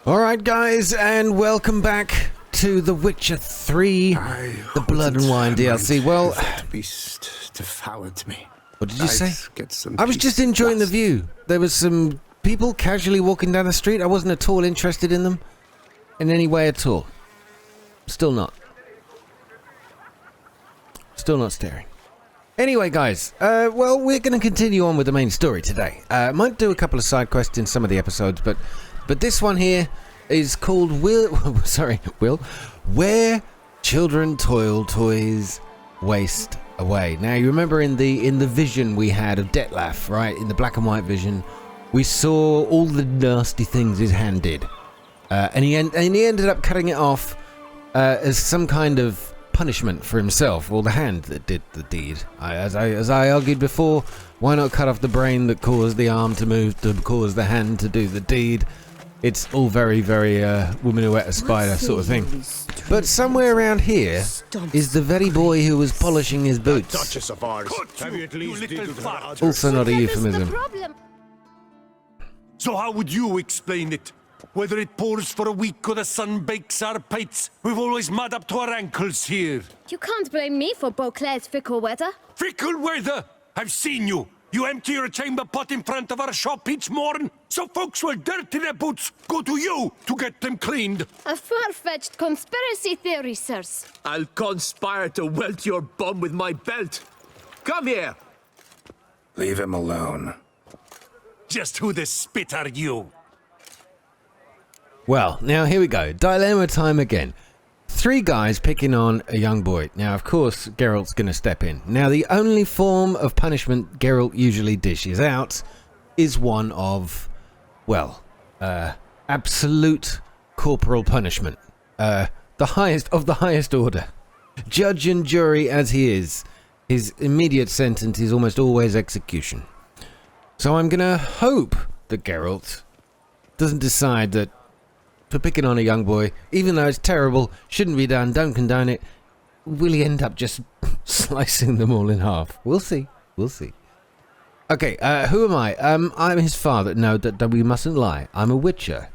Alright guys, and welcome back to The Witcher 3, the Blood and Wine DLC. Well, that beast devoured me. What did you say? Get some I was just enjoying the view. There was some people casually walking down the street. I wasn't at all interested in them in any way at all. Still not. Still not staring. Anyway, guys, well, we're going to continue on with the main story today. Might do a couple of side quests in some of the episodes, but this one here is called Where Children Toil, Toys Waste Away. Now, you remember in the vision we had of Dettlaff, right? In the black and white vision, we saw all the nasty things his hand did, and he ended up cutting it off as some kind of punishment for himself, or the hand that did the deed. As I argued before, why not cut off the brain that caused the arm to move to cause the hand to do the deed? It's all very, very woman who ate a spider sort of thing. But somewhere around here is the very boy who was polishing his boots. Duchess of ours. Also not a euphemism. So how would you explain it? Whether it pours for a week or the sun bakes our pates, we've always mud up to our ankles here. You can't blame me for Beauclair's fickle weather. Fickle weather! I've seen you. You empty your chamber pot in front of our shop each morn, so folks will dirty their boots, go to you to get them cleaned. A far-fetched conspiracy theory, sirs. I'll conspire to welt your bum with my belt. Come here! Leave him alone. Just who the spit are you? Well, now here we go. Dilemma time again. 3 guys picking on a young boy. Now, of course, Geralt's going to step in. Now, the only form of punishment Geralt usually dishes out is one of, well, absolute corporal punishment. The highest of the highest order. Judge and jury as he is, his immediate sentence is almost always execution. So I'm going to hope that Geralt doesn't decide that for picking on a young boy, even though it's terrible, shouldn't be done, don't condone it, will he end up just slicing them all in half? We'll see. We'll see. Okay, who am I? I'm his father. No, that we mustn't lie. I'm a witcher.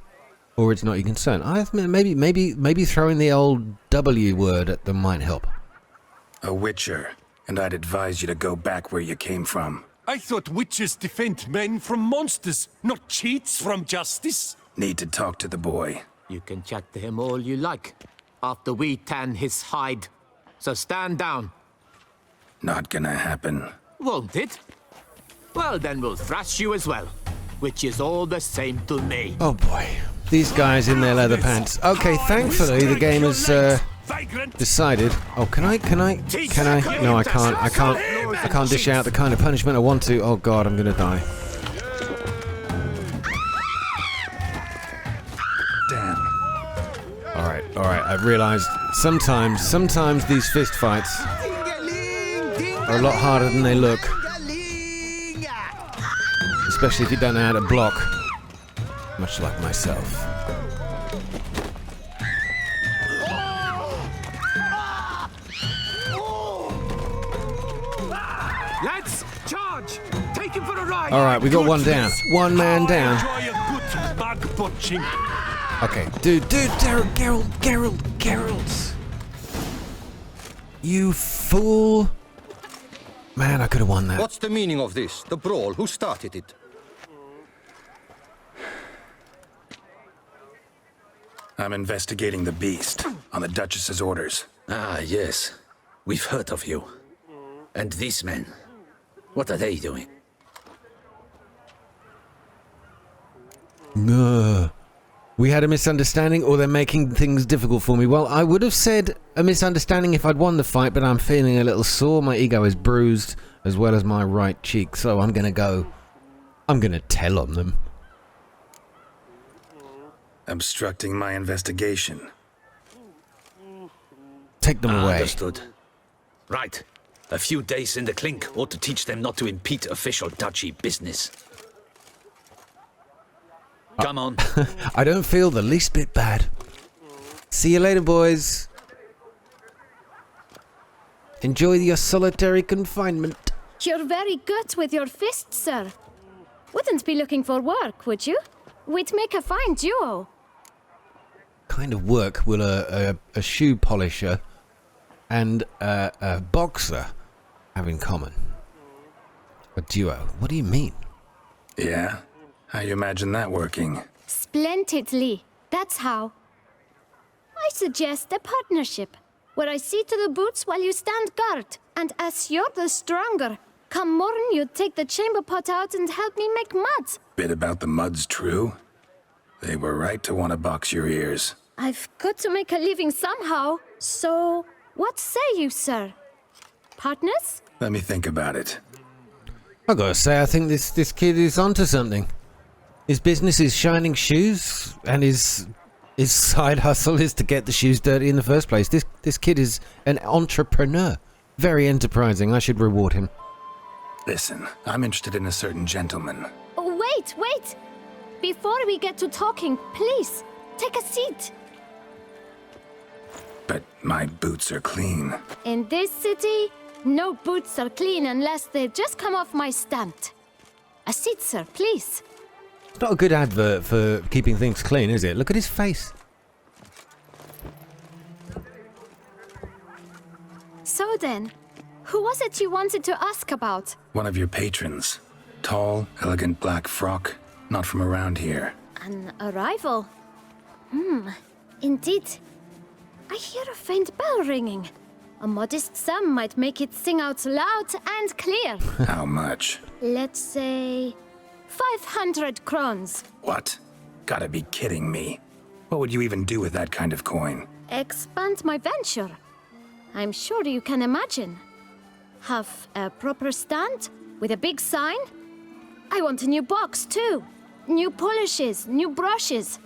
Or it's not your concern. Maybe throwing the old W word at them might help. A witcher, and I'd advise you to go back where you came from. I thought witches defend men from monsters, not cheats from justice. Need to talk to the boy. You can chat to him all you like, after we tan his hide. So stand down. Not gonna happen. Won't it? Well, then we'll thrash you as well, which is all the same to me. Oh boy. These guys in their leather pants. Okay, thankfully the game has decided. Oh, can I? No, I can't. I can't dish out the kind of punishment I want to. Oh god, I'm gonna die. Alright, I've realised sometimes these fist fights are a lot harder than they look. Especially if you don't know how to block. Much like myself. Lads, charge! Take him for a ride! Alright, we got one down. One man down. Enjoy a good bug butching. Okay, dude, Geralt. You fool. Man, I could have won that. What's the meaning of this? The brawl? Who started it? I'm investigating the beast, on the Duchess's orders. Ah, yes. We've heard of you. And these men, what are they doing? We had a misunderstanding, or they're making things difficult for me. Well, I would have said a misunderstanding if I'd won the fight, but I'm feeling a little sore. My ego is bruised, as well as my right cheek, so I'm gonna tell on them. Obstructing my investigation. Take them away. Understood. Right. A few days in the clink ought to teach them not to impede official duchy business. Come on. I don't feel the least bit bad. See you later, boys. Enjoy your solitary confinement. You're very good with your fists, sir. Wouldn't be looking for work, would you? We'd make a fine duo. kind of work will a shoe polisher and a boxer have in common? A duo? What do you mean? Yeah? How you imagine that working? Splendidly. That's how. I suggest a partnership, where I see to the boots while you stand guard. And as you're the stronger, come morn you take the chamber pot out and help me make mud. Bit about the mud's true? They were right to want to box your ears. I've got to make a living somehow. So, what say you, sir? Partners? Let me think about it. I gotta say, I think this kid is onto something. His business is shining shoes, and his side hustle is to get the shoes dirty in the first place. This kid is an entrepreneur. Very enterprising. I should reward him. Listen, I'm interested in a certain gentleman. Oh, wait! Before we get to talking, please, take a seat. But my boots are clean. In this city, no boots are clean unless they've just come off my stand. A seat, sir, please. It's not a good advert for keeping things clean, is it? Look at his face. So then, who was it you wanted to ask about? One of your patrons. Tall, elegant black frock. Not from around here. An arrival? Indeed. I hear a faint bell ringing. A modest sum might make it sing out loud and clear. How much? Let's say 500 crowns. What? Gotta be kidding me. What would you even do with that kind of coin? Expand my venture. I'm sure you can imagine. Have a proper stand with a big sign. I want a new box too. New polishes, new brushes.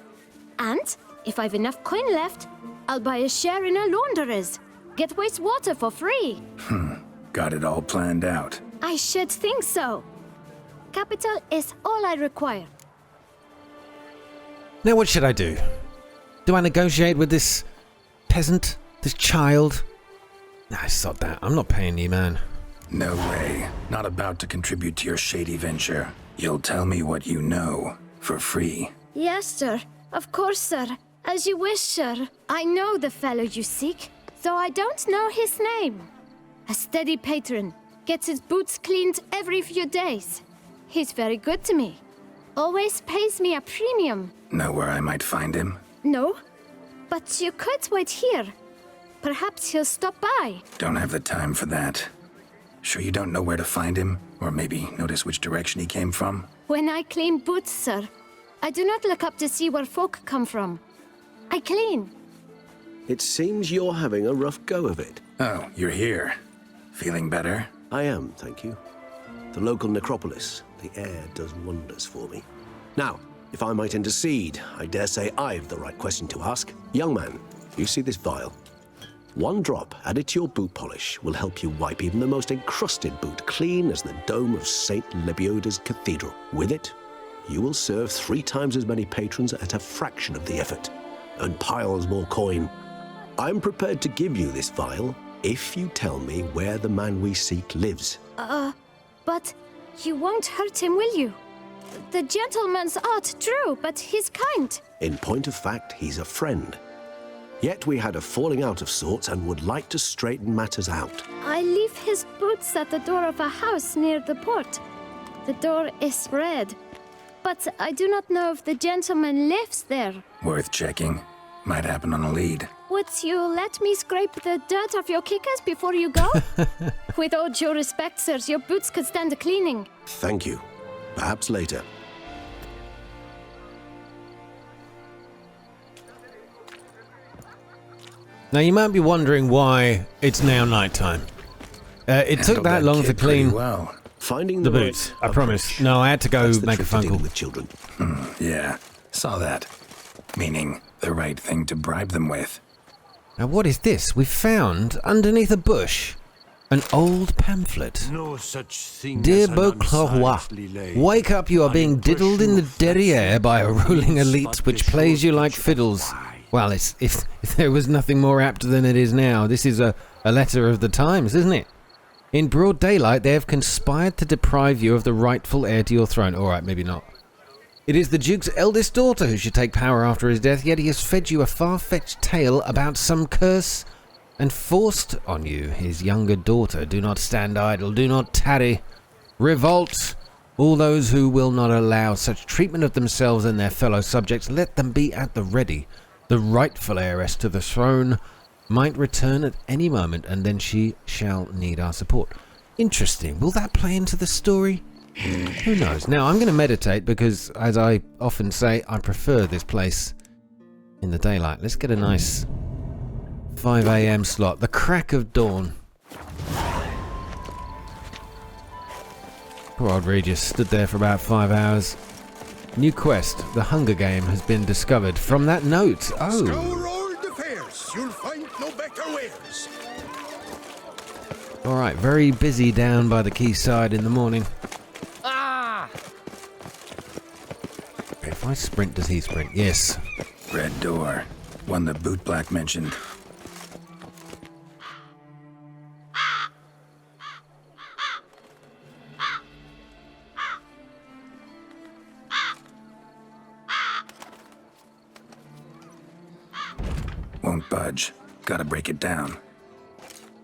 And if I've enough coin left, I'll buy a share in a launderer's. Get wastewater for free. Got it all planned out. I should think so. Capital is all I require. Now what should I do? Do I negotiate with this peasant? This child? Nah, sod that. I'm not paying you, man. No way. Not about to contribute to your shady venture. You'll tell me what you know, for free. Yes, sir. Of course, sir. As you wish, sir. I know the fellow you seek, though I don't know his name. A steady patron. Gets his boots cleaned every few days. He's very good to me. Always pays me a premium. Know where I might find him? No, but you could wait here. Perhaps he'll stop by. Don't have the time for that. Sure you don't know where to find him? Or maybe notice which direction he came from? When I clean boots, sir, I do not look up to see where folk come from. I clean. It seems you're having a rough go of it. Oh, you're here. Feeling better? I am, thank you. The local necropolis, the air does wonders for me. Now, if I might intercede, I dare say I've the right question to ask. Young man, you see this vial? One drop added to your boot polish will help you wipe even the most encrusted boot clean as the dome of St. Lebioda's Cathedral. With it, you will serve 3 times as many patrons at a fraction of the effort, and piles more coin. I'm prepared to give you this vial if you tell me where the man we seek lives. But you won't hurt him, will you? The gentleman's art, true, but he's kind. In point of fact, he's a friend. Yet we had a falling out of sorts and would like to straighten matters out. I leave his boots at the door of a house near the port. The door is red, but I do not know if the gentleman lives there. Worth checking. Might happen on a lead. Would you let me scrape the dirt off your kickers before you go? With all due respect, sirs, your boots could stand a cleaning. Thank you. Perhaps later. Now you might be wondering why it's now nighttime. It took that long to clean well. Finding the the boots. right I promise. approach. No, I had to go That's the make a trick to phone dealing call. with children. Yeah, saw that. Meaning, the right thing to bribe them with. Now what is this? We found underneath a bush an old pamphlet. No such thing Dear as an Beauclervois, unsightly lay. wake up, you are being diddled in the derriere by a ruling elite which plays you like fiddles. Well, if there was nothing more apt than it is now, this is a letter of the times, isn't it? In broad daylight, they have conspired to deprive you of the rightful heir to your throne. All right, maybe not. It is the Duke's eldest daughter who should take power after his death, yet he has fed you a far-fetched tale about some curse and forced on you his younger daughter. Do not stand idle, do not tarry. Revolt! All those who will not allow such treatment of themselves and their fellow subjects, let them be at the ready. The rightful heiress to the throne might return at any moment, and then she shall need our support. Interesting. Will that play into the story? Who knows? Now, I'm going to meditate because, as I often say, I prefer this place in the daylight. Let's get a nice 5 a.m. slot. The crack of dawn. Poor old Regis stood there for about 5 hours. New quest. The Hunger Game has been discovered. From that note. Oh. Scour all the fairs. You'll find no better wares. Alright, very busy down by the quayside in the morning. Okay, if I sprint, does he sprint? Yes. Red door. One the bootblack mentioned. Won't budge. Gotta break it down.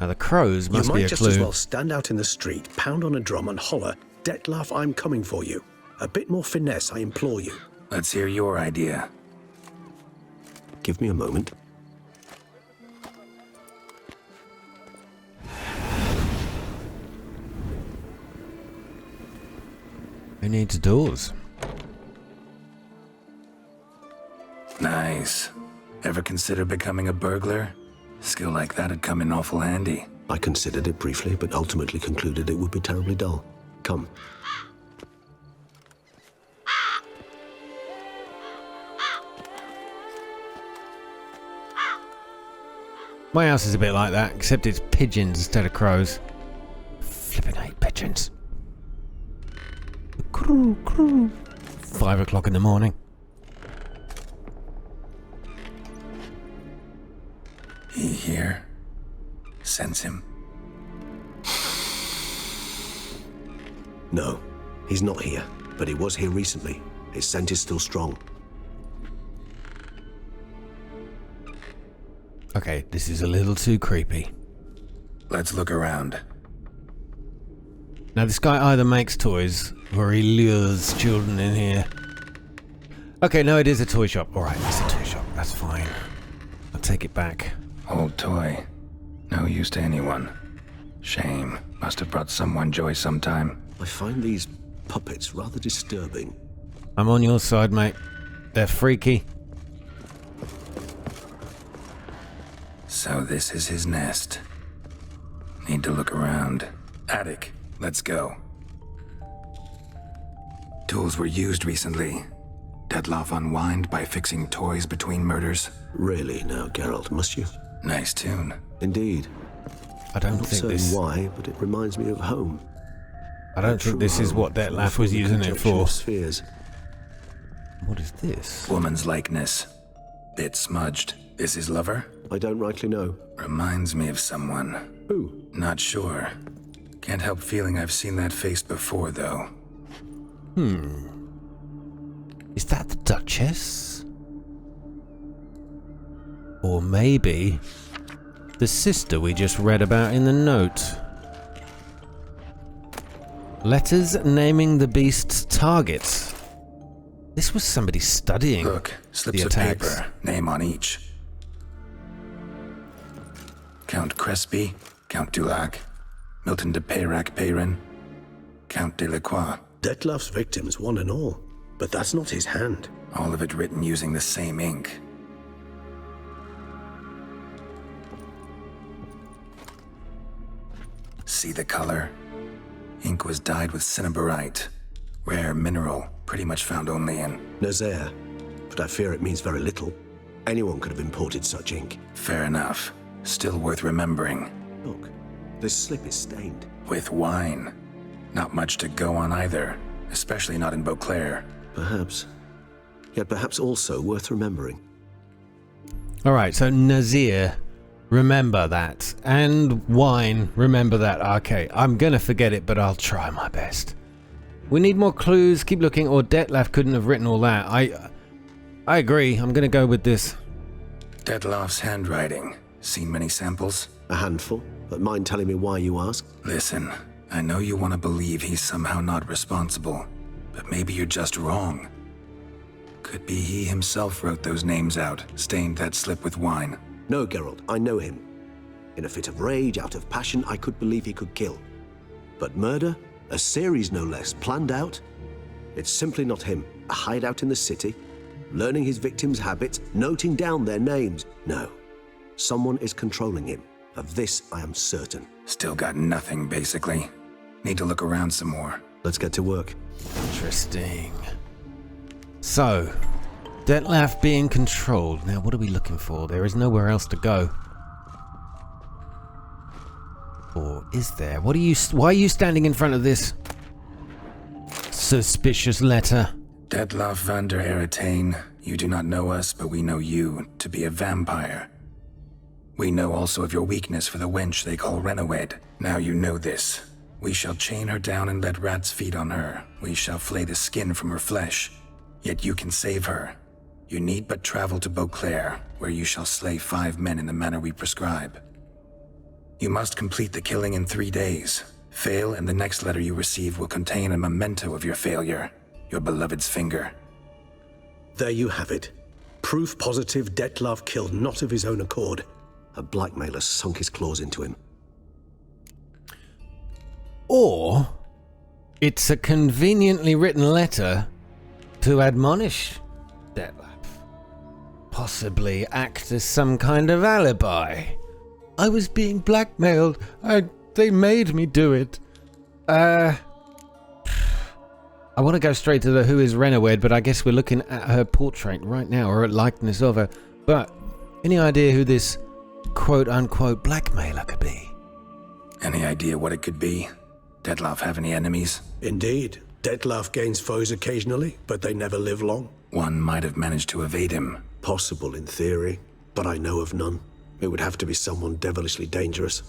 Now the crows must you be might a just clue. as well stand out in the street, pound on a drum and holler, "Dettlaff, I'm coming for you." A bit more finesse, I implore you. Let's hear your idea. Give me a moment. Who needs doors? Nice. Ever consider becoming a burglar? Skill like that'd come in awful handy. I considered it briefly, but ultimately concluded it would be terribly dull. Come. My house is a bit like that, except it's pigeons instead of crows. Flippin' hate pigeons. Crew, crew. 5 o'clock in the morning. He here? Sense him. No, he's not here, but he was here recently. His scent is still strong. Okay, this is a little too creepy. Let's look around. Now this guy either makes toys or he lures children in here. Okay, no, it is a toy shop. Alright, it's a toy shop. That's fine. I'll take it back. Old toy. No use to anyone. Shame. Must have brought someone joy sometime. I find these puppets rather disturbing. I'm on your side, mate. They're freaky. So this is his nest. Need to look around. Attic. Let's go. Tools were used recently. Dettlaff unwind by fixing toys between murders. Really now, Geralt, must you? Nice tune. Indeed. I don't Not think certain this... why, but it reminds me of home. I don't think this is what Dettlaff was using it for. Spheres. What is this? Woman's likeness. Bit smudged. This his lover? I don't rightly know. Reminds me of someone. Who? Not sure. Can't help feeling I've seen that face before, though. Is that the Duchess? Or maybe the sister we just read about in the note. Letters naming the beast's targets. This was somebody studying Look, slips the of attacks. paper, name on each. Count Crespi, Count Dulac, Milton de Peyrac-Peyrin, Count Delacroix. Dettlaff's victims, one and all. But that's not his hand. All of it written using the same ink. See the color? Ink was dyed with cinnabarite. Rare mineral, pretty much found only in... Nazaire. But I fear it means very little. Anyone could have imported such ink. Fair enough. Still worth remembering. Look, this slip is stained. With wine. Not much to go on either, especially not in Beauclair. Perhaps. Yet perhaps also worth remembering. Alright, so Nazir, remember that. And wine, remember that. Okay, I'm gonna forget it, but I'll try my best. We need more clues. Keep looking, or Dettlaff couldn't have written all that. I agree. I'm going to go with this. Dettlaff's handwriting. Seen many samples? A handful, but mind telling me why you ask? Listen, I know you want to believe he's somehow not responsible, but maybe you're just wrong. Could be he himself wrote those names out, stained that slip with wine. No, Geralt, I know him. In a fit of rage, out of passion, I could believe he could kill. But murder? A series no less, planned out? It's simply not him. A hideout in the city, learning his victims' habits, noting down their names. No. Someone is controlling him. Of this, I am certain. Still got nothing, basically. Need to look around some more. Let's get to work. Interesting. So, Dettlaff being controlled. Now, what are we looking for? There is nowhere else to go. Or is there? Why are you standing in front of this suspicious letter? Dettlaff van der Eretain, you do not know us, but we know you to be a vampire. We know also of your weakness for the wench they call Renawed. Now you know this. We shall chain her down and let rats feed on her. We shall flay the skin from her flesh. Yet you can save her. You need but travel to Beauclair, where you shall slay 5 men in the manner we prescribe. You must complete the killing in 3 days. Fail, and the next letter you receive will contain a memento of your failure. Your beloved's finger. There you have it. Proof positive Dettlaff killed not of his own accord. A blackmailer sunk his claws into him. Or it's a conveniently written letter to admonish Dettlaff. Possibly act as some kind of alibi. I was being blackmailed. They made me do it. I want to go straight to the who is Renawed, but I guess we're looking at her portrait right now, or a likeness of her. But any idea who this quote-unquote blackmailer could be? Any idea what it could be? Dettlaff have any enemies? Indeed. Dettlaff gains foes occasionally, but they never live long. One might have managed to evade him. Possible in theory, but I know of none. It would have to be someone devilishly dangerous.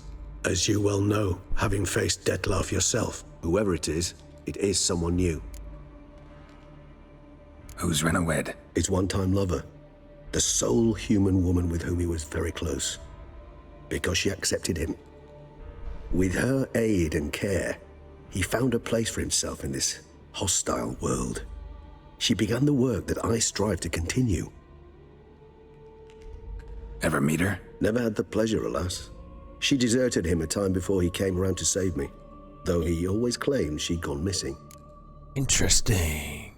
As you well know, having faced Dettlaff yourself, whoever it is someone new. Who's Renawed? His one-time lover. The sole human woman with whom he was very close. Because she accepted him. With her aid and care, he found a place for himself in this hostile world. She began the work that I strive to continue. Ever meet her? Never had the pleasure, alas. She deserted him a time before he came around to save me, though he always claimed she'd gone missing. Interesting.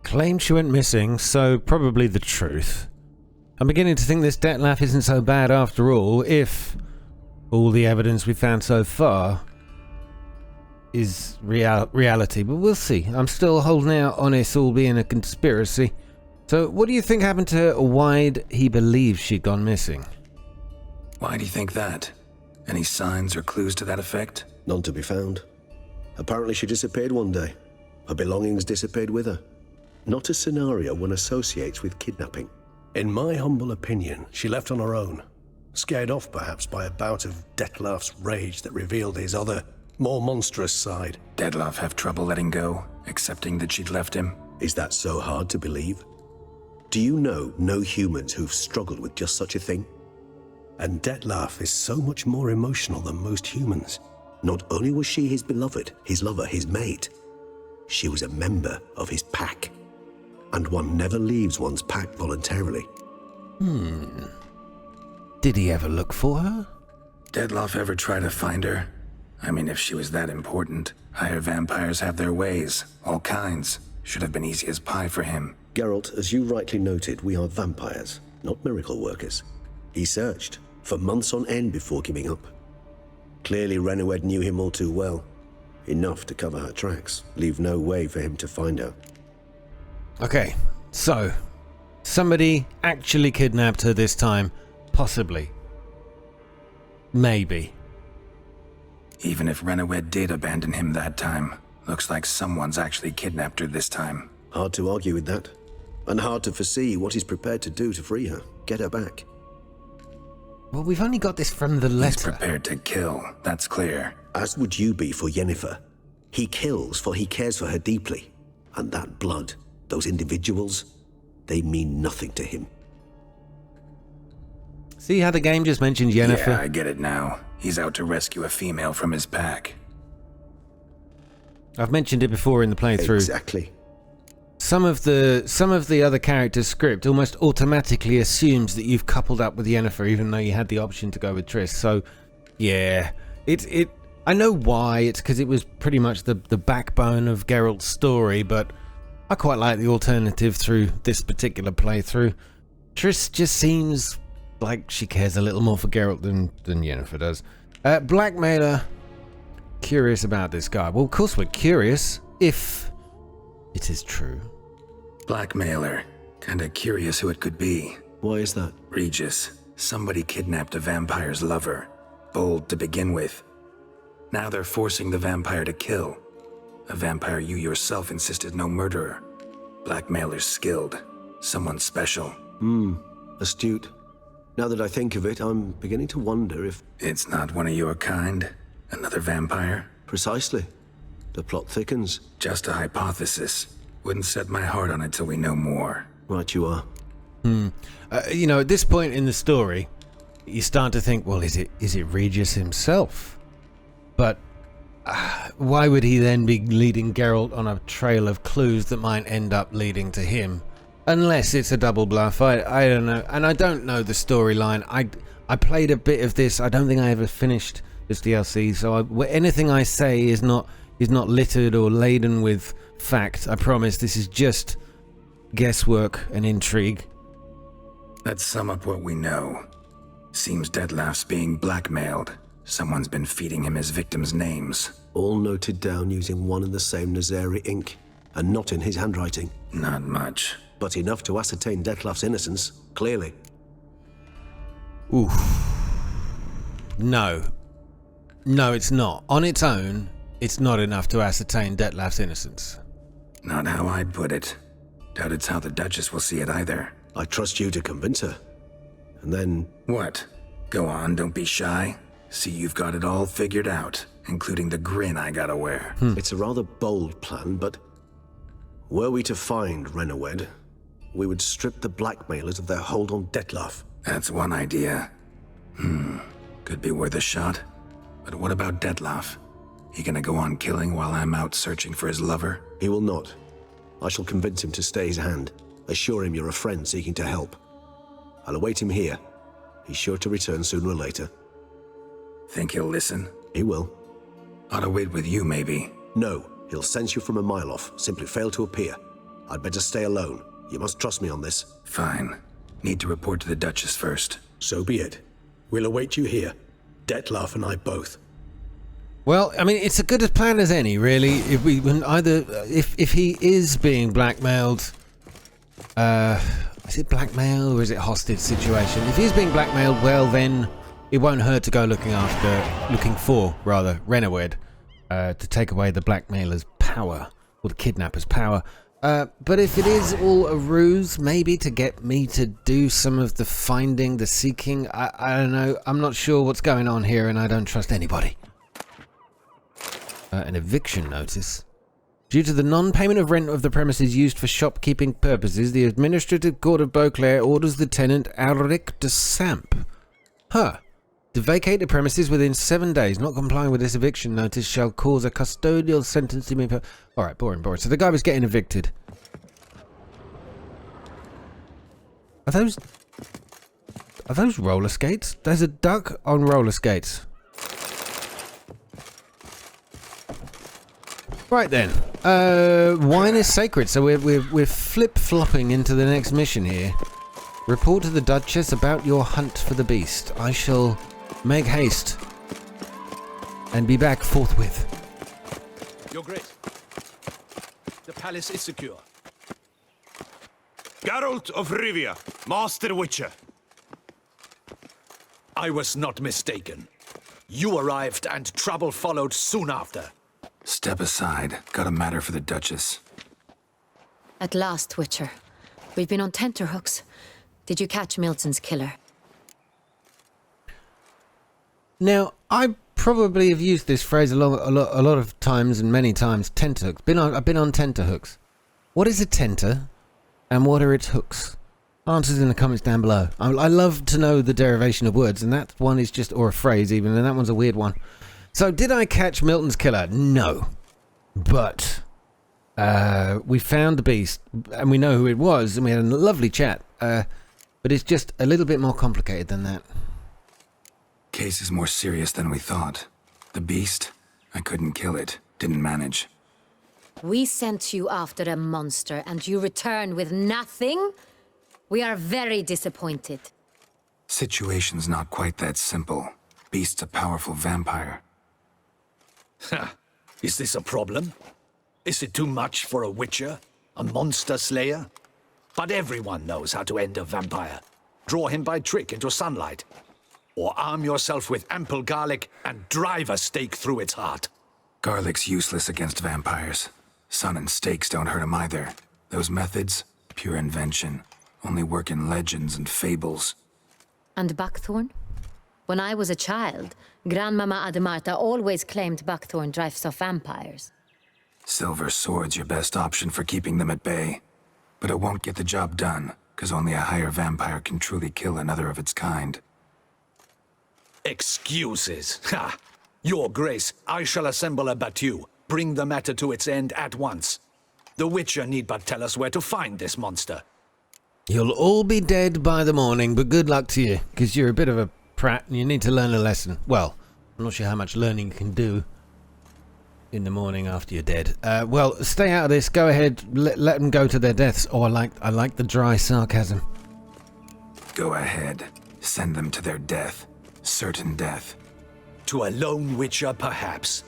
Claimed she went missing, so probably the truth. I'm beginning to think this Dettlaff isn't so bad after all, if all the evidence we've found so far is reality, but we'll see. I'm still holding out on it all being a conspiracy. So what do you think happened to her, or why'd he believe she'd gone missing? Why do you think that? Any signs or clues to that effect? None to be found. Apparently she disappeared one day. Her belongings disappeared with her. Not a scenario one associates with kidnapping. In my humble opinion, she left on her own. Scared off perhaps by a bout of Dettlaff's rage that revealed his other, more monstrous side. Dettlaff have trouble letting go, accepting that she'd left him? Is that so hard to believe? Do you know no humans who've struggled with just such a thing? And Dettlaff is so much more emotional than most humans. Not only was she his beloved, his lover, his mate, she was a member of his pack. And one never leaves one's pack voluntarily. Did he ever look for her? Dettlaff ever try to find her? I mean, if she was that important. Higher vampires have their ways, all kinds. Should have been easy as pie for him. Geralt, as you rightly noted, we are vampires, not miracle workers. He searched for months on end before giving up. Clearly Renawed knew him all too well. Enough to cover her tracks, leave no way for him to find her. Okay, so somebody actually kidnapped her this time. Possibly. Maybe. Even if Renawed did abandon him that time, looks like someone's actually kidnapped her this time. Hard to argue with that. And hard to foresee what he's prepared to do to free her, get her back. Well, we've only got this from the letter. He's prepared to kill, that's clear. As would you be for Yennefer. He kills for he cares for her deeply. And that blood, those individuals, they mean nothing to him. See how the game just mentioned Yennefer? Yeah, I get it now. He's out to rescue a female from his pack. I've mentioned it before in the playthrough. Exactly. Some of the other characters' script almost automatically assumes that you've coupled up with Yennefer, even though you had the option to go with Triss. So, yeah, I know why. It's because it was pretty much the backbone of Geralt's story, but I quite like the alternative through this particular playthrough. Triss just seems like she cares a little more for Geralt than Yennefer does. Blackmailer, curious about this guy. Well, of course we're curious, if it is true. Blackmailer. Kinda curious who it could be. Why is that? Regis. Somebody kidnapped a vampire's lover. Bold to begin with. Now they're forcing the vampire to kill. A vampire you yourself insisted no murderer. Blackmailer's skilled. Someone special. Astute. Now that I think of it, I'm beginning to wonder if... It's not one of your kind? Another vampire? Precisely. The plot thickens. Just a hypothesis. Wouldn't set my heart on it till we know more. Right you are. You know, at this point in the story, you start to think, well, is it Regis himself? But why would he then be leading Geralt on a trail of clues that might end up leading to him? Unless it's a double bluff. I don't know. And I don't know the storyline. I played a bit of this. I don't think I ever finished this DLC, so anything I say is not littered or laden with fact. I promise this is just guesswork and intrigue. Let's sum up what we know. Seems Dettlaff's being blackmailed. Someone's been feeding him his victims' names. All noted down using one and the same Nazari ink, and not in his handwriting. Not much. But enough to ascertain Dettlaff's innocence, clearly. Oof. No. No, it's not. On its own, it's not enough to ascertain Dettlaff's innocence. Not how I'd put it. Doubt it's how the Duchess will see it either. I trust you to convince her. And then... What? Go on, don't be shy. See, you've got it all figured out, including the grin I gotta wear. It's a rather bold plan, but... Were we to find Renawed, we would strip the blackmailers of their hold on Dettlaff. That's one idea. Could be worth a shot. But what about Dettlaff? He gonna go on killing while I'm out searching for his lover? He will not. I shall convince him to stay his hand. Assure him you're a friend seeking to help. I'll await him here. He's sure to return sooner or later. Think he'll listen? He will. Ought to wait with you, maybe. No, he'll sense you from a mile off. Simply fail to appear. I'd better stay alone. You must trust me on this. Fine. Need to report to the Duchess first. So be it. We'll await you here. Dettlaff and I both. Well, I mean, it's a good a plan as any, really. If we either if he is being blackmailed, is it blackmail or is it hostage situation? If he's being blackmailed, well then it won't hurt to go looking for Renawed, to take away the blackmailer's power or the kidnapper's power. But if it is all a ruse, maybe to get me to do some of the finding, the seeking, I don't know. I'm not sure what's going on here, and I don't trust anybody. An eviction notice. Due to the non-payment of rent of the premises used for shopkeeping purposes, the Administrative Court of Beauclair orders the tenant Alric de Samp to vacate the premises within 7 days. Not complying with this eviction notice shall cause a custodial sentence to be imposed. Alright, boring. So the guy was getting evicted. Are those roller skates? There's a duck on roller skates. Right then, wine is sacred, so we're flip-flopping into the next mission here. Report to the Duchess about your hunt for the beast. I shall make haste and be back forthwith. Your Grace, the palace is secure. Geralt of Rivia, Master Witcher. I was not mistaken. You arrived and trouble followed soon after. Step aside. Got a matter for the Duchess. At last, Witcher. We've been on tenterhooks. Did you catch Milton's killer? Now, I probably have used this phrase a lot of times and many times. Tenterhooks. I've been on tenterhooks. What is a tenter, and what are its hooks? Answers in the comments down below. I love to know the derivation of words, and that one is just, or a phrase even, and that one's a weird one. So, did I catch Milton's killer? No. But we found the beast, and we know who it was, and we had a lovely chat. But it's just a little bit more complicated than that. Case is more serious than we thought. The beast, I couldn't kill it. Didn't manage. We sent you after a monster, and you return with nothing? We are very disappointed. Situation's not quite that simple. Beast's a powerful vampire. Ha! Is this a problem? Is it too much for a witcher? A monster slayer? But everyone knows how to end a vampire. Draw him by trick into sunlight. Or arm yourself with ample garlic and drive a stake through its heart. Garlic's useless against vampires. Sun and stakes don't hurt him either. Those methods, pure invention. Only work in legends and fables. And buckthorn? When I was a child, Grandmama Ademarta always claimed buckthorn drives off vampires. Silver sword's your best option for keeping them at bay. But it won't get the job done, because only a higher vampire can truly kill another of its kind. Excuses. Ha! Your Grace, I shall assemble a battue. Bring the matter to its end at once. The Witcher need but tell us where to find this monster. You'll all be dead by the morning, but good luck to you, because you're a bit of a prat and you need to learn a lesson. Well, I'm not sure how much learning you can do in the morning after you're dead. Well, stay out of this. Go ahead. Let them go to their deaths. Oh, I like the dry sarcasm. Go ahead. Send them to their death. Certain death. To a lone Witcher, perhaps.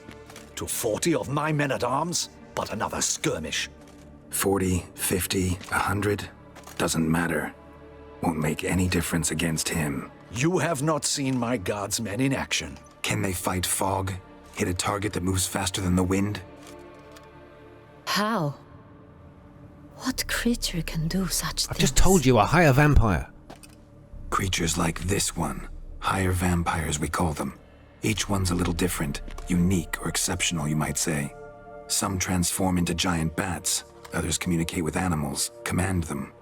To 40 of my men-at-arms, but another skirmish. 40, 50, 100, doesn't matter. Won't make any difference against him. You have not seen my guardsmen in action. Can they fight fog? Hit a target that moves faster than the wind? How? What creature can do such things? I've just told you, a higher vampire. Creatures like this one. Higher vampires, we call them. Each one's a little different. Unique or exceptional, you might say. Some transform into giant bats. Others communicate with animals, command them.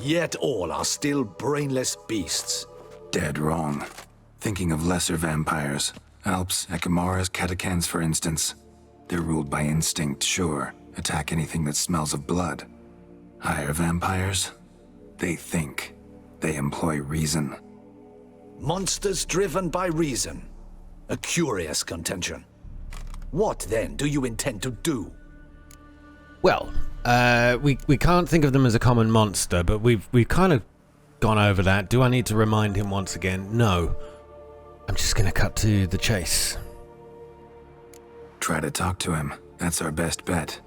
Yet all are still brainless beasts. Dead wrong. Thinking of lesser vampires. Alps, Ekamaras, Catacans, for instance. They're ruled by instinct, sure. Attack anything that smells of blood. Higher vampires? They think. They employ reason. Monsters driven by reason. A curious contention. What, then, do you intend to do? Well, we can't think of them as a common monster, but we've kind of gone over that. Do I need to remind him once again? No. I'm just going to cut to the chase. Try to talk to him. That's our best bet.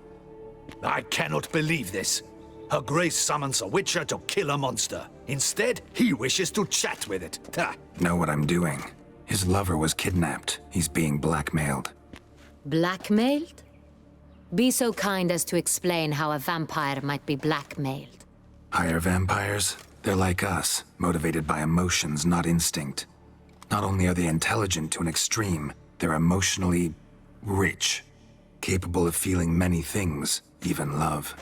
I cannot believe this. Her Grace summons a Witcher to kill a monster. Instead, he wishes to chat with it. Ha! Know what I'm doing. His lover was kidnapped. He's being blackmailed. Blackmailed? Be so kind as to explain how a vampire might be blackmailed. Higher vampires? They're like us, motivated by emotions, not instinct. Not only are they intelligent to an extreme, they're emotionally rich, capable of feeling many things, even love.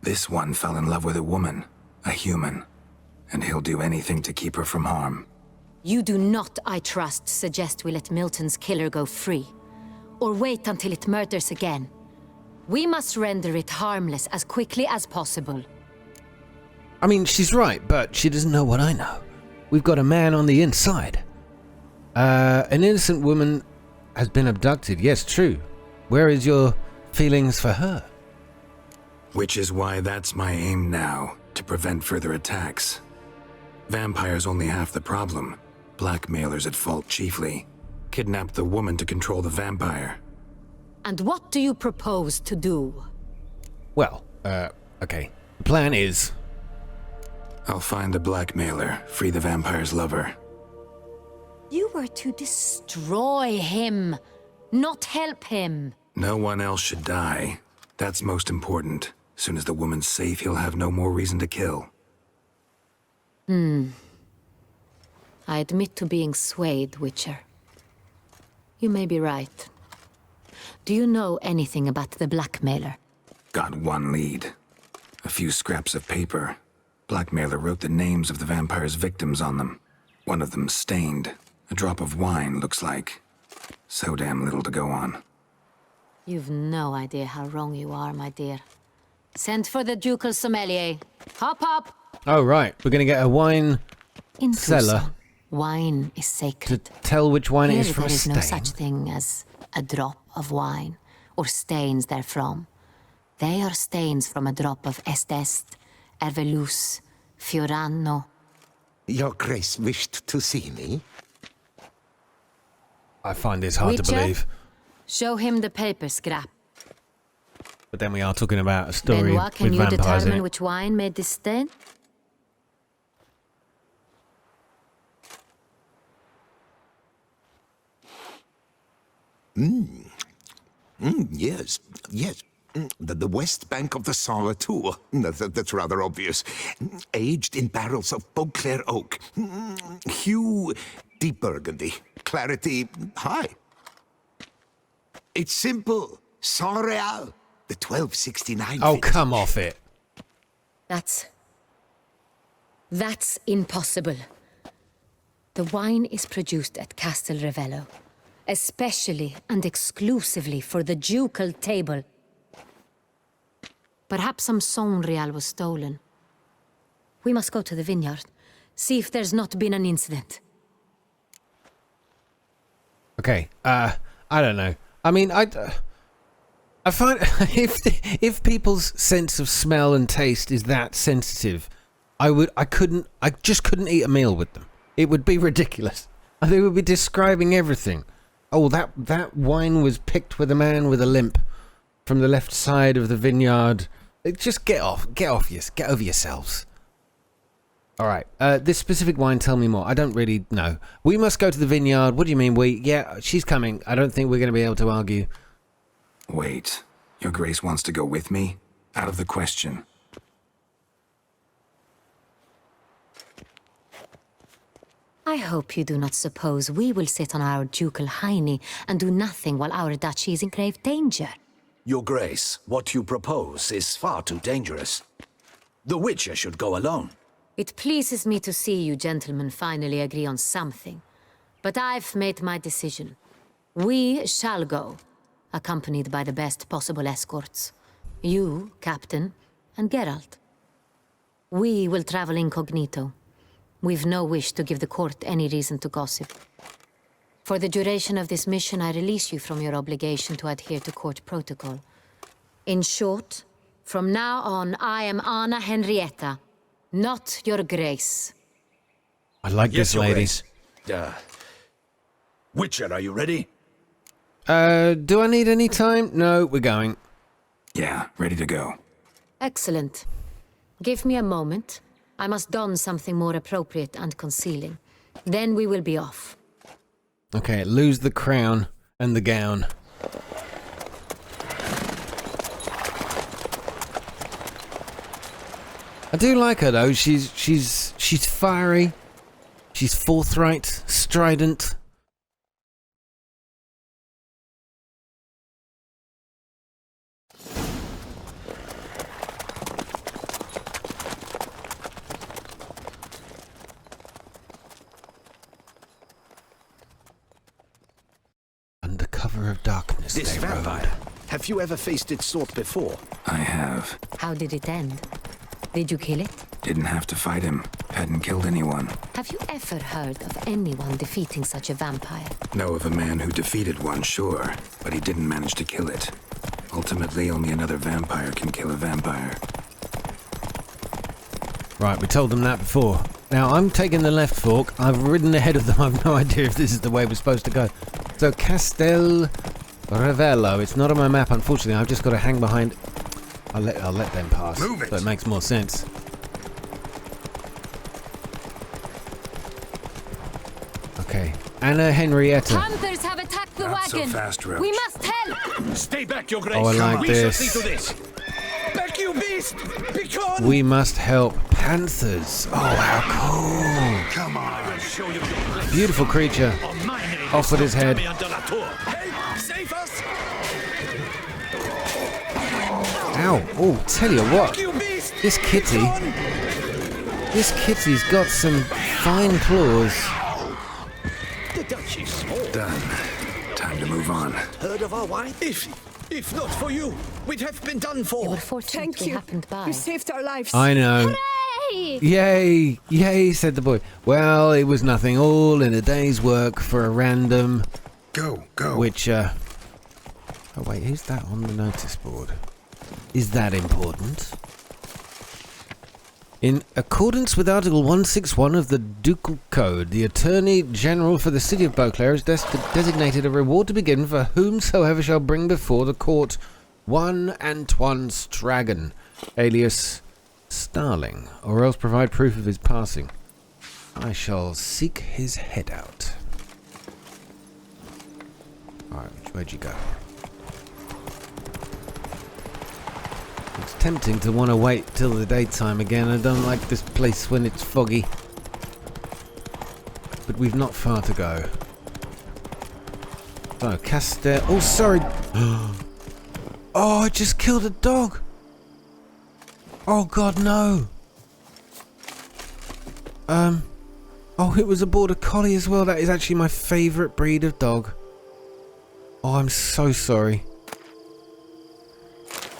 This one fell in love with a woman, a human, and he'll do anything to keep her from harm. You do not, I trust, suggest we let Milton's killer go free, or wait until it murders again. We must render it harmless as quickly as possible. I mean, she's right, but she doesn't know what I know. We've got a man on the inside. An innocent woman has been abducted. Yes, true. Where is your feelings for her? Which is why that's my aim now, to prevent further attacks. Vampires only half the problem. Blackmailers at fault chiefly. Kidnapped the woman to control the vampire. And what do you propose to do? Well, okay. The plan is... I'll find the blackmailer, free the vampire's lover. You were to destroy him, not help him. No one else should die. That's most important. Soon as the woman's safe, he'll have no more reason to kill. I admit to being swayed, Witcher. You may be right. Do you know anything about the blackmailer? Got one lead. A few scraps of paper. Blackmailer wrote the names of the vampire's victims on them. One of them stained. A drop of wine, looks like. So damn little to go on. You've no idea how wrong you are, my dear. Send for the ducal sommelier. Hop, hop! Oh, right. We're going to get a wine In cellar Tucson, wine is to sacred. tell which wine it Here is from there a is stain. no such thing as a drop of wine, or stains therefrom. They are stains from a drop of Est, Ervelus, Fiorano. Your Grace wished to see me? I find this hard to Witcher? believe. Show him the paper scrap. But then we are talking about a story Benoit, with can you vampires in determine it. which wine made this stain? Yes, yes. The west bank of the Saar too. That's rather obvious. Aged in barrels of Beauclair oak. Hue, deep burgundy. Clarity, high. It's simple. Saint Real. The 1269. Oh, fit. come off it. That's impossible. The wine is produced at Castel Ravello, especially and exclusively for the ducal table. Perhaps some Saint Real was stolen. We must go to the vineyard, see if there's not been an incident. Okay, I don't know. I mean, I find if people's sense of smell and taste is that sensitive, I just couldn't eat a meal with them. It would be ridiculous. They would be describing everything. Oh, that wine was picked with a man with a limp from the left side of the vineyard. Just get over yourselves. All right, this specific wine, tell me more. I don't really know. We must go to the vineyard. What do you mean we? Yeah, she's coming. I don't think we're going to be able to argue. Wait. Your Grace wants to go with me? Out of the question. I hope you do not suppose we will sit on our ducal hiney and do nothing while our duchy is in grave danger. Your Grace, what you propose is far too dangerous. The Witcher should go alone. It pleases me to see you gentlemen finally agree on something. But I've made my decision. We shall go, accompanied by the best possible escorts. You, Captain, and Geralt. We will travel incognito. We've no wish to give the court any reason to gossip. For the duration of this mission, I release you from your obligation to adhere to court protocol. In short, from now on, I am Anna Henrietta, not your Grace. I like Yes, this Your lady. Grace. Witcher, are you ready? Do I need any time? No, we're going. Yeah, ready to go. Excellent. Give me a moment. I must don something more appropriate and concealing. Then we will be off. Okay, lose the crown and the gown. I do like her though. She's fiery. She's forthright, strident. Under cover of darkness, This they rode. vampire. Have you ever faced its sort before? I have. How did it end? Did you kill it? Didn't have to fight him. Hadn't killed anyone. Have you ever heard of anyone defeating such a vampire? Know of a man who defeated one, sure, but he didn't manage to kill it. Ultimately, only another vampire can kill a vampire. Right, we told them that before. Now, I'm taking the left fork. I've ridden ahead of them. I've no idea if this is the way we're supposed to go. So, Castel Ravello. It's not on my map, unfortunately. I've just got to hang behind. I'll let them pass. Move it. So it makes more sense. Okay. Anna Henrietta. Hunters have attacked the Not so wagon! fast, Roach. We must help! Stay back, Your Grace. Oh, I like we this. shall see to this. Back you be! beast! Begone! We must help panthers. Oh, how cool. Come on. Show you Beautiful creature. Off with his head. Help! Save us! Ow. Oh, tell you what. You beast! This kitty. Begone! This kitty's got some fine claws. The Dutch is small. Done. Time to move on. Heard of our wine? If not for you, we'd have been done You for. were fortunate we happened by. You saved our lives. I know. Hey! Yay, yay, said the boy. Well, it was nothing, all in a day's work for a random Go. witcher. Oh wait, who's that on the notice board? Is that important? In accordance with Article 161 of the Ducal Code, the Attorney General for the City of Beauclair has designated a reward to be given for whomsoever shall bring before the court one Antoine Stragan, alias Starling, or else provide proof of his passing. I shall seek his head out. Alright, where'd you go? It's tempting to want to wait till the daytime again. I don't like this place when it's foggy. But we've not far to go. So, Castel... Oh, sorry! Oh, I just killed a dog! Oh god, no! Oh, it was a border collie as well. That is actually my favourite breed of dog. Oh, I'm so sorry.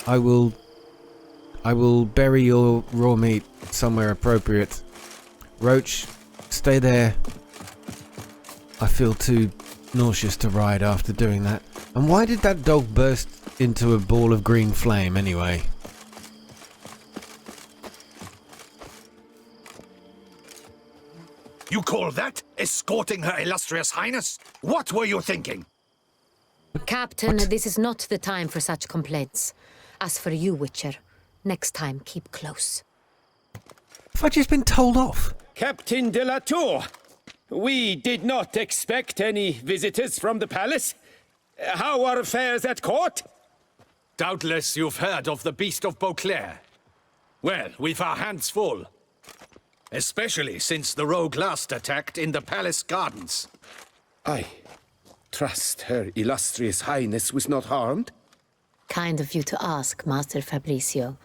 I will bury your raw meat somewhere appropriate. Roach, stay there. I feel too nauseous to ride after doing that. And why did that dog burst into a ball of green flame anyway? You call that escorting Her Illustrious Highness? What were you thinking? Captain, this is not the time for such complaints. As for you, Witcher, next time keep close. Have I just been told off? Captain de la Tour, we did not expect any visitors from the palace. How are affairs at court? Doubtless you've heard of the Beast of Beauclair. Well, we've our hands full. Especially since the rogue last attacked in the palace gardens. I trust Her Illustrious Highness was not harmed. Kind of you to ask, Master Fabricio.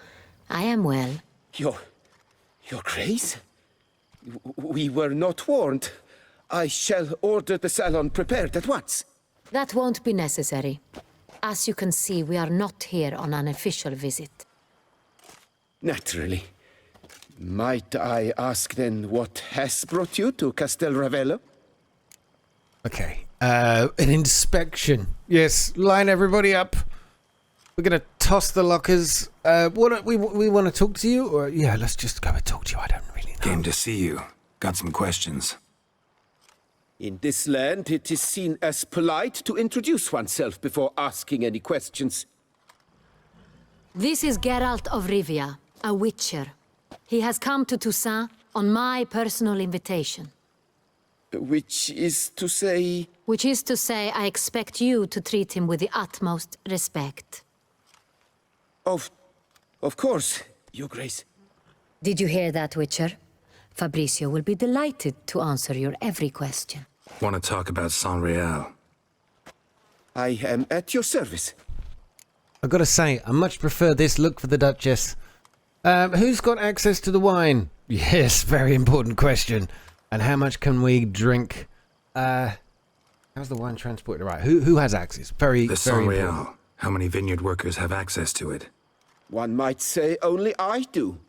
I am well. Your Grace? We were not warned. I shall order the salon prepared at once. That won't be necessary. As you can see, we are not here on an official visit. Naturally. Might I ask then what has brought you to Castel Ravello? Okay. An inspection. Yes, line everybody up. We're gonna toss the lockers. We want to talk to you, or yeah, let's just go and talk to you. I don't really know. Came to see you. Got some questions. In this land, it is seen as polite to introduce oneself before asking any questions. This is Geralt of Rivia, a witcher. He has come to Toussaint on my personal invitation. Which is to say... Which is to say, I expect you to treat him with the utmost respect. Of course, Your Grace. Did you hear that, Witcher? Fabricio will be delighted to answer your every question. Want to talk about Saint-Réal? I am at your service. I've got to say, I much prefer this look for the Duchess. Who's got access to the wine? Yes, very important question. And how much can we drink? How's the wine transported? Right, who has access? Very important. Saint-Réal. How many vineyard workers have access to it? One might say only I do.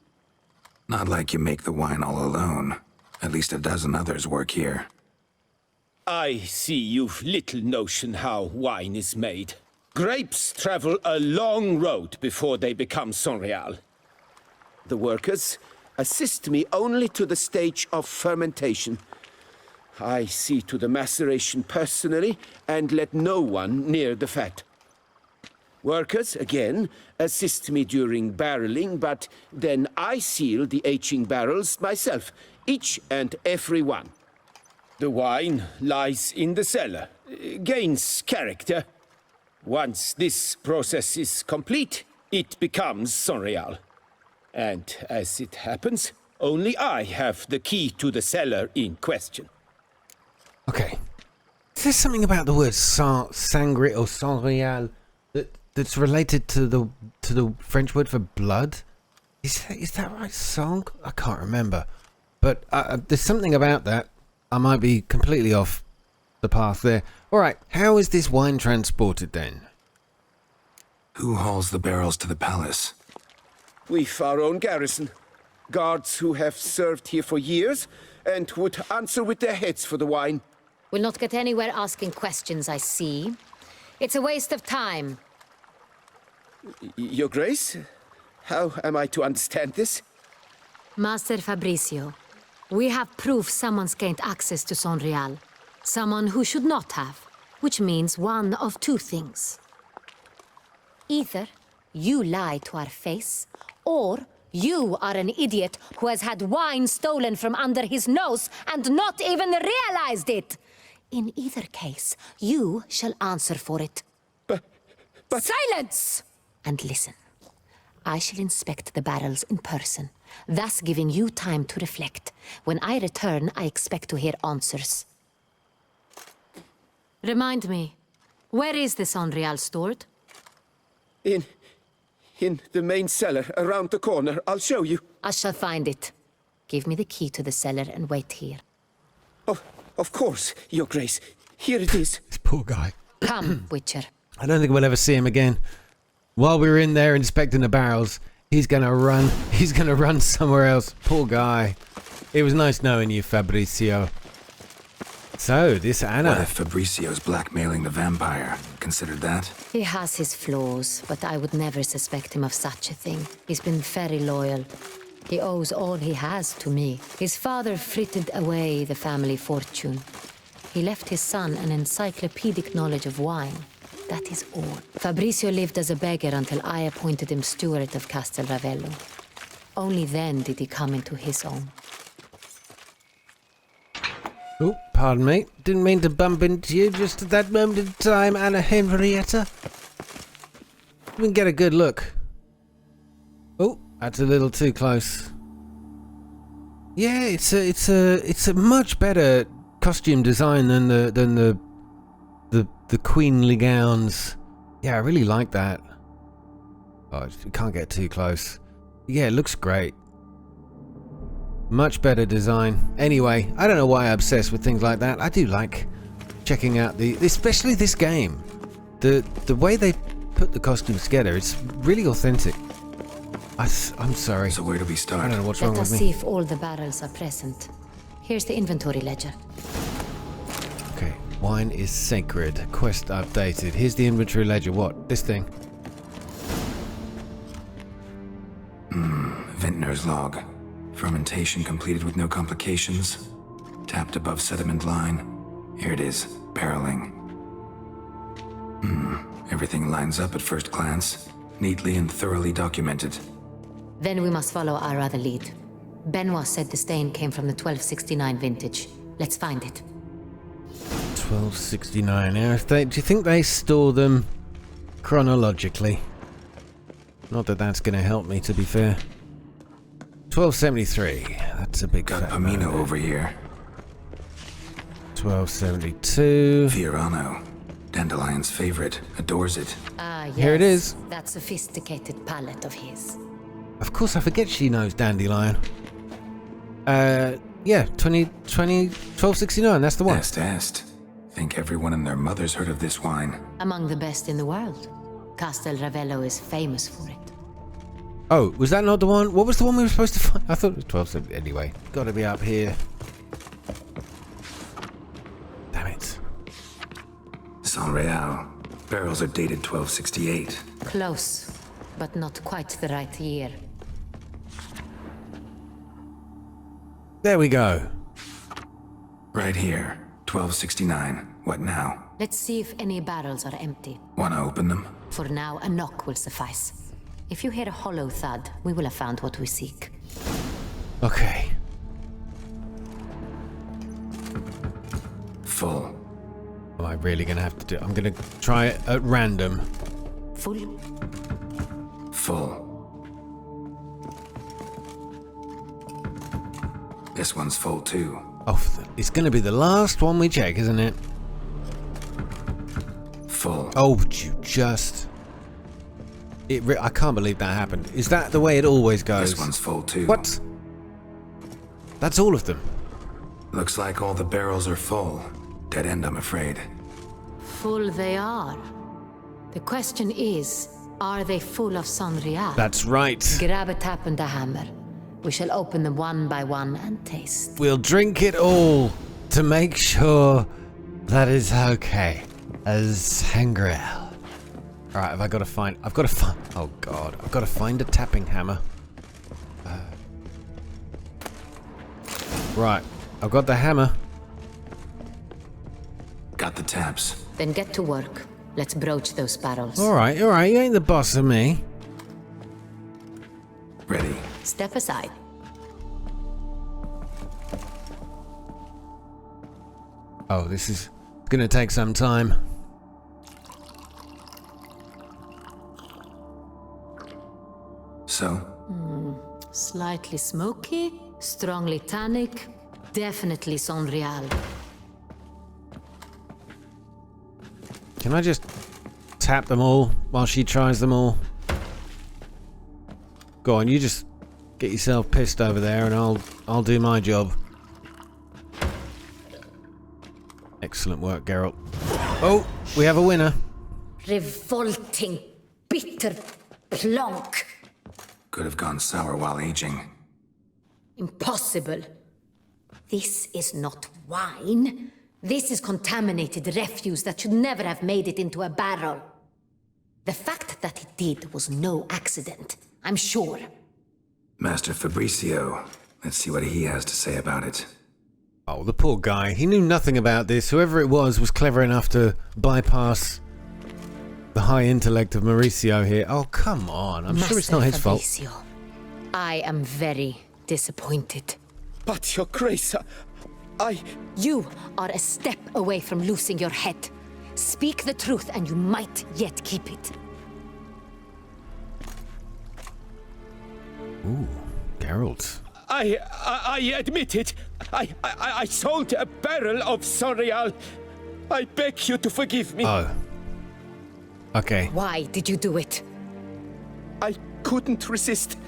Not like you make the wine all alone. At least a dozen others work here. I see you've little notion how wine is made. Grapes travel a long road before they become Saint-Réal. The workers assist me only to the stage of fermentation. I see to the maceration personally and let no one near the fat. Workers, again, assist me during barreling, but then I seal the aging barrels myself, each and every one. The wine lies in the cellar, gains character. Once this process is complete, it becomes Saint-Réal. And as it happens, only I have the key to the cellar in question. Okay. Is there something about the word sangre or sangreal that's related to the French word for blood? Is that right? Song? I can't remember. But there's something about that. I might be completely off the path there. All right. How is this wine transported then? Who hauls the barrels to the palace? We've our own garrison. Guards who have served here for years and would answer with their heads for the wine. We'll not get anywhere asking questions, I see. It's a waste of time. Your Grace? How am I to understand this? Master Fabricio, we have proof someone's gained access to Sonreal. Someone who should not have, which means one of two things. Either you lie to our face, or you are an idiot who has had wine stolen from under his nose and not even realized it. In either case, you shall answer for it. But... Silence! And listen. I shall inspect the barrels in person, thus giving you time to reflect. When I return, I expect to hear answers. Remind me, where is the Sonreal stored? In the main cellar, around the corner. I'll show you. I shall find it. Give me the key to the cellar and wait here. Oh, of course, Your Grace. Here it is. This poor guy. Come, Witcher. I don't think we'll ever see him again. While we were in there inspecting the barrels, he's gonna run. He's gonna run somewhere else. Poor guy. It was nice knowing you, Fabricio. So, this Anna. What if Fabricio's blackmailing the vampire? Considered that? He has his flaws, but I would never suspect him of such a thing. He's been very loyal. He owes all he has to me. His father frittered away the family fortune. He left his son an encyclopedic knowledge of wine. That is all. Fabricio lived as a beggar until I appointed him steward of Castel Ravello. Only then did he come into his own. Oh, pardon me. Didn't mean to bump into you just at that moment in time, Anna Henrietta. We can get a good look. Oh, that's a little too close. Yeah, it's a much better costume design than the queenly gowns. Yeah, I really like that. Oh, you can't get too close. Yeah, it looks great. Much better design. Anyway, I don't know why I'm obsessed with things like that. I do like checking out especially this game. The way they put the costumes together, it's really authentic. I'm sorry. So where do we start? I don't know what's wrong with me. Let us see if all the barrels are present. Here's the inventory ledger. Okay, wine is sacred. Quest updated. Here's the inventory ledger. What? This thing? Vintner's log. Fermentation completed with no complications. Tapped above sediment line. Here it is. Barreling. Everything lines up at first glance. Neatly and thoroughly documented. Then we must follow our other lead. Benoit said the stain came from the 1269 vintage. Let's find it. 1269. Now, do you think they store them chronologically? Not that that's going to help me, to be fair. 1273. That's a big Got fat Pomino number. over here. 1272. Fiorano. Dandelion's favorite. Adores it. Ah, yes. Here it is. That sophisticated palate of his. Of course, I forget she knows Dandelion. Yeah, 1269. That's the one. Est. Think everyone and their mother's heard of this wine. Among the best in the world. Castel Ravello is famous for it. Oh, was that not the one? What was the one we were supposed to find? I thought it was 1270. Anyway, gotta be up here. Damn it. Sonreal. Barrels are dated 1268. Close, but not quite the right year. There we go. Right here. 1269. What now? Let's see if any barrels are empty. Wanna open them? For now, a knock will suffice. If you hear a hollow thud, we will have found what we seek. Okay. Full. Am I really gonna have to do? I'm gonna try it at random. Full? Full. This one's full too. Oh, it's going to be the last one we check, isn't it? Full. Oh, you just... I can't believe that happened. Is that the way it always goes? This one's full too. What? That's all of them. Looks like all the barrels are full. Dead end, I'm afraid. Full they are. The question is, are they full of Sonrial? That's right. Grab a tap and a hammer. We shall open them one by one and taste. We'll drink it all to make sure that is okay. As Hangriel. Alright, I've got to find... Oh god, I've got to find a tapping hammer. Right, I've got the hammer. Got the taps. Then get to work. Let's broach those barrels. Alright, you ain't the boss of me. Ready. Step aside. Oh, this is gonna take some time. So? Slightly smoky, strongly tannic, definitely Sonrial. Can I just tap them all while she tries them all? Go on, you just get yourself pissed over there and I'll do my job. Excellent work, Geralt. Oh, we have a winner. Revolting, bitter plonk. Could have gone sour while aging. Impossible. This is not wine. This is contaminated refuse that should never have made it into a barrel. The fact that it did was no accident, I'm sure. Master Fabricio. Let's see what he has to say about it. Oh, the poor guy. He knew nothing about this. Whoever it was clever enough to bypass the high intellect of Mauricio here. Oh, come on. I'm sure it's not his fault. Fabricio, I am very disappointed. But, Your Grace, You are a step away from losing your head. Speak the truth and you might yet keep it. Ooh, Geralt. I admit it. I sold a barrel of Sonrial. I beg you to forgive me. Oh. Okay. Why did you do it? I couldn't resist.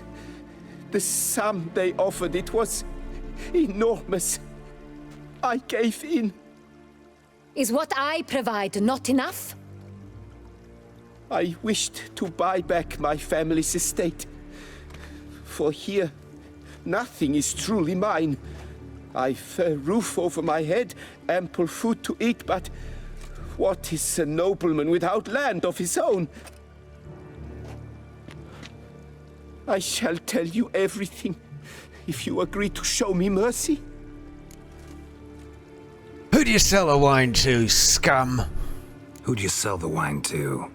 The sum they offered, it was enormous. I gave in. Is what I provide not enough? I wished to buy back my family's estate. For here, nothing is truly mine. I've a roof over my head, ample food to eat, but what is a nobleman without land of his own? I shall tell you everything, if you agree to show me mercy. Who do you sell the wine to, scum? Who do you sell the wine to?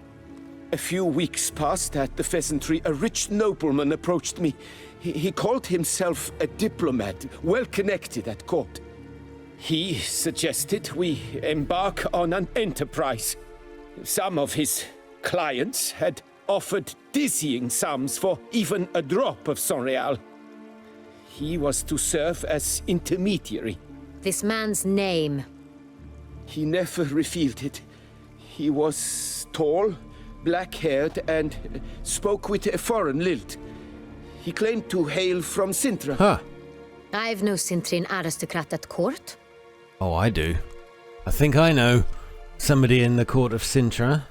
A few weeks past at the pheasantry, a rich nobleman approached me. He called himself a diplomat, well connected at court. He suggested we embark on an enterprise. Some of his clients had offered dizzying sums for even a drop of Sonrial. He was to serve as intermediary. This man's name? He never revealed it. He was tall, black-haired, and spoke with a foreign lilt. He claimed to hail from Sintra. Huh. I've no Sintrian aristocrat at court. Oh, I do. I think I know somebody in the court of Sintra.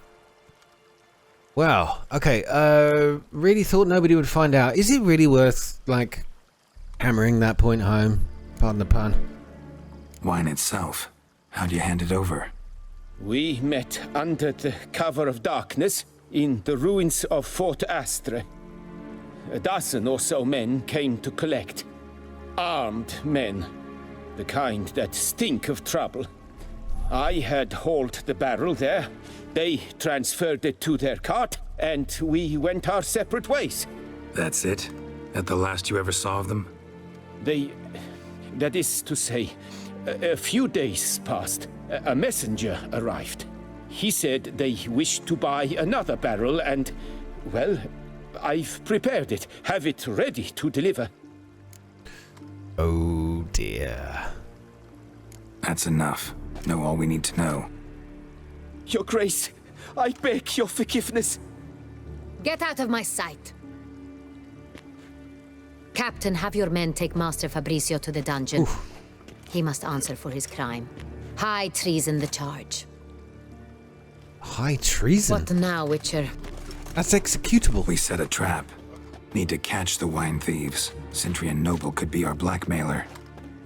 Wow. Okay. Really thought nobody would find out. Is it really worth, like, hammering that point home? Pardon the pun. Wine itself. How'd you hand it over? We met under the cover of darkness in the ruins of Fort Astre. A dozen or so men came to collect. Armed men. The kind that stink of trouble. I had hauled the barrel there. They transferred it to their cart, and we went our separate ways. That's it? That the last you ever saw of them? That is to say, a few days passed. A messenger arrived. He said they wished to buy another barrel and, well, I've prepared it. Have it ready to deliver. Oh dear. That's enough. Know all we need to know. Your Grace, I beg your forgiveness. Get out of my sight. Captain, have your men take Master Fabrizio to the dungeon. Oof. He must answer for his crime. High treason the charge. High treason? What now, Witcher? That's executable. We set a trap. Need to catch the wine thieves. Sentry and Noble could be our blackmailer.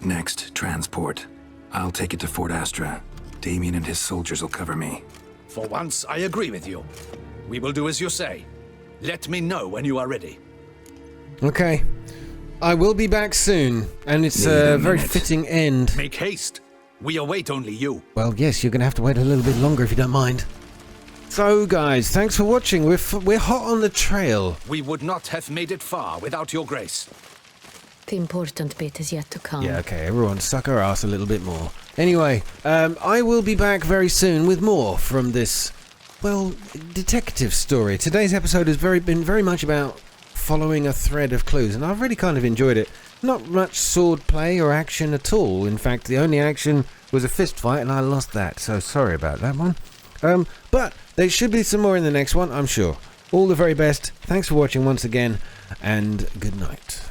Next, transport. I'll take it to Fort Astra. Damien and his soldiers will cover me. For once, I agree with you. We will do as you say. Let me know when you are ready. Okay. I will be back soon, and it's a very fitting end. Make haste. We await only you. Well, yes, you're going to have to wait a little bit longer if you don't mind. So, guys, thanks for watching. We're hot on the trail. We would not have made it far without your grace. The important bit is yet to come. Yeah, okay, everyone suck our ass a little bit more. Anyway, I will be back very soon with more from this, well, detective story. Today's episode has been very much about following a thread of clues, and I've really kind of enjoyed it. Not much sword play or action at all. In fact, the only action was a fist fight, and I lost that, so sorry about that one. But there should be some more in the next one, I'm sure. All the very best. Thanks for watching once again, and good night.